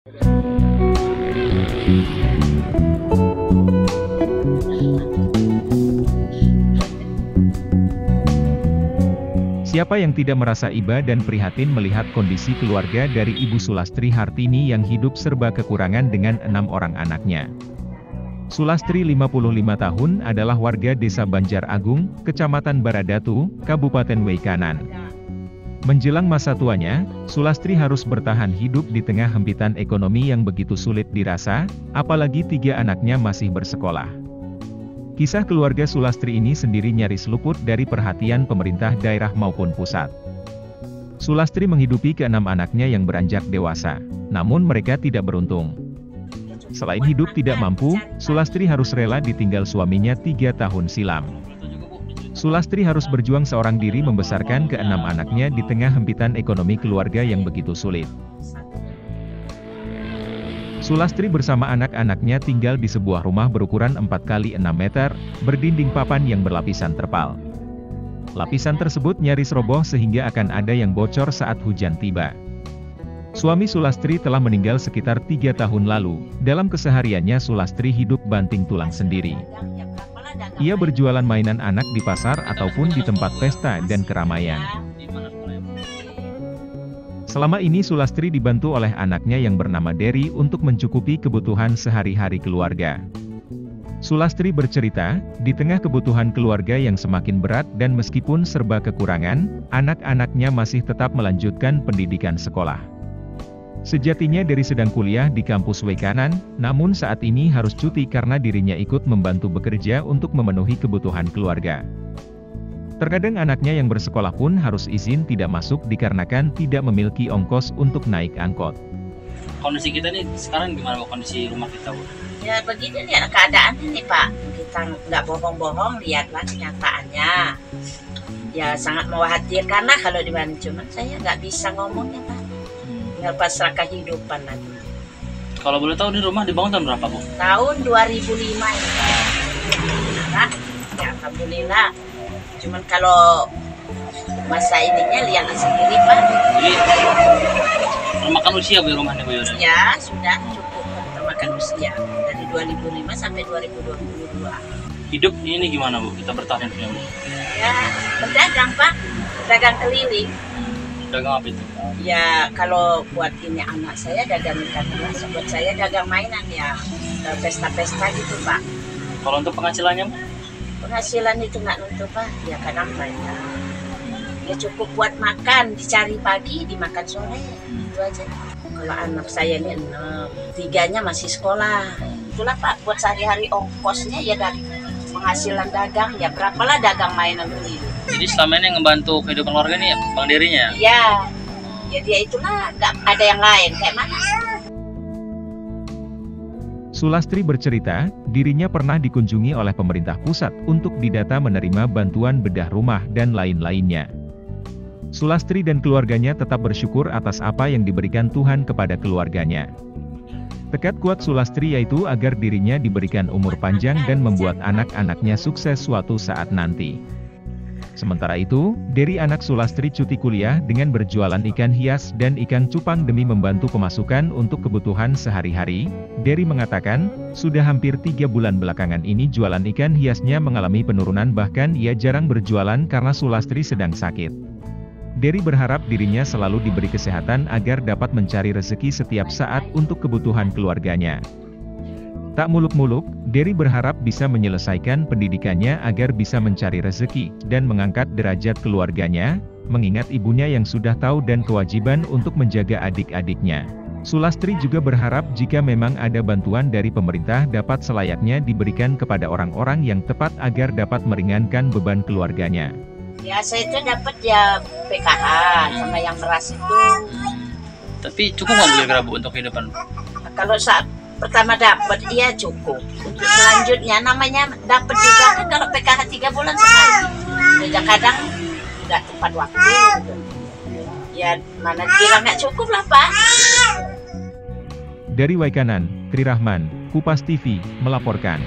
Siapa yang tidak merasa iba dan prihatin melihat kondisi keluarga dari Ibu Sulastri Hartini yang hidup serba kekurangan dengan 6 orang anaknya. Sulastri 55 tahun adalah warga Desa Banjar Agung, Kecamatan Baradatu, Kabupaten Waikanan. Menjelang masa tuanya, Sulastri harus bertahan hidup di tengah hempitan ekonomi yang begitu sulit dirasa, apalagi 3 anaknya masih bersekolah. Kisah keluarga Sulastri ini sendiri nyaris luput dari perhatian pemerintah daerah maupun pusat. Sulastri menghidupi ke-6 anaknya yang beranjak dewasa, namun mereka tidak beruntung. Selain hidup tidak mampu, Sulastri harus rela ditinggal suaminya 3 tahun silam. Sulastri harus berjuang seorang diri membesarkan ke-6 anaknya di tengah hempitan ekonomi keluarga yang begitu sulit. Sulastri bersama anak-anaknya tinggal di sebuah rumah berukuran 4 x 6 meter, berdinding papan yang berlapisan terpal. Lapisan tersebut nyaris roboh sehingga akan ada yang bocor saat hujan tiba. Suami Sulastri telah meninggal sekitar 3 tahun lalu. Dalam kesehariannya Sulastri hidup banting tulang sendiri. Ia berjualan mainan anak di pasar ataupun di tempat pesta dan keramaian. Selama ini Sulastri dibantu oleh anaknya yang bernama Dery untuk mencukupi kebutuhan sehari-hari keluarga. Sulastri bercerita, di tengah kebutuhan keluarga yang semakin berat dan meskipun serba kekurangan, anak-anaknya masih tetap melanjutkan pendidikan sekolah. Sejatinya Dery sedang kuliah di kampus Waikanan, namun saat ini harus cuti karena dirinya ikut membantu bekerja untuk memenuhi kebutuhan keluarga. Terkadang anaknya yang bersekolah pun harus izin tidak masuk dikarenakan tidak memiliki ongkos untuk naik angkot. Kondisi kita nih sekarang gimana, Bu? Kondisi rumah kita, Bu? Ya begini nih keadaannya nih Pak. Kita nggak bohong-bohong, lihatlah kenyataannya. Ya sangat mengkhawatirkan lah kalau dibanding, cuman saya nggak bisa ngomongnya Pak. Tinggal pasrah kehidupan lagi. Kalau boleh tahu di rumah dibangun tahun berapa, Bu? Tahun 2005 ini. Nah, ya alhamdulillah. Cuman kalau masa ininya lihat sendiri Pak. Jadi termakan usia Bu rumahnya, Bu? Ya sudah cukup termakan usia dari 2005 sampai 2022. Hidup ini gimana, Bu? Kita bertahan punya, Bu? Ya berdagang Pak, dagang keliling. Dagang apa itu? Ya kalau buat ini anak saya dagang ikan hias, buat saya dagang mainan ya, pesta-pesta gitu Pak. Kalau untuk penghasilannya, Bu? Penghasilan itu nggak nentu Pak, ya kadang banyak. Ya cukup buat makan, dicari pagi, dimakan sore, itu aja. Kalau anak saya ini 6, 3-nya masih sekolah. Itulah Pak, buat sehari-hari ongkosnya ya dari penghasilan dagang, ya berapalah dagang mainan ini. Jadi selama ini yang ngebantu kehidupan keluarga nih Bang Derynya? Iya, ya dia itulah, nggak ada yang lain, kayak mana? Sulastri bercerita, dirinya pernah dikunjungi oleh pemerintah pusat untuk didata menerima bantuan bedah rumah dan lain-lainnya. Sulastri dan keluarganya tetap bersyukur atas apa yang diberikan Tuhan kepada keluarganya. Tekad kuat Sulastri yaitu agar dirinya diberikan umur panjang dan membuat anak-anaknya sukses suatu saat nanti. Sementara itu, Dery anak Sulastri cuti kuliah dengan berjualan ikan hias dan ikan cupang demi membantu pemasukan untuk kebutuhan sehari-hari. Dery mengatakan, sudah hampir 3 bulan belakangan ini jualan ikan hiasnya mengalami penurunan, bahkan ia jarang berjualan karena Sulastri sedang sakit. Dery berharap dirinya selalu diberi kesehatan agar dapat mencari rezeki setiap saat untuk kebutuhan keluarganya. Tak muluk-muluk, Dery berharap bisa menyelesaikan pendidikannya agar bisa mencari rezeki dan mengangkat derajat keluarganya, mengingat ibunya yang sudah tahu dan kewajiban untuk menjaga adik-adiknya. Sulastri juga berharap jika memang ada bantuan dari pemerintah dapat selayaknya diberikan kepada orang-orang yang tepat agar dapat meringankan beban keluarganya. Ya saya itu dapat ya PKH sama yang beras itu. Tapi cukup nggak kira-kira Bu untuk kehidupan? Kalau saat pertama dapat, iya cukup. Untuk selanjutnya namanya dapat juga kan kalau PKH 3 bulan sekali. Kadang nggak tepat waktu. Ya mana kira nggak cukup lah Pak. Dari Waikanan, Tri Rahman, Kupas TV, melaporkan.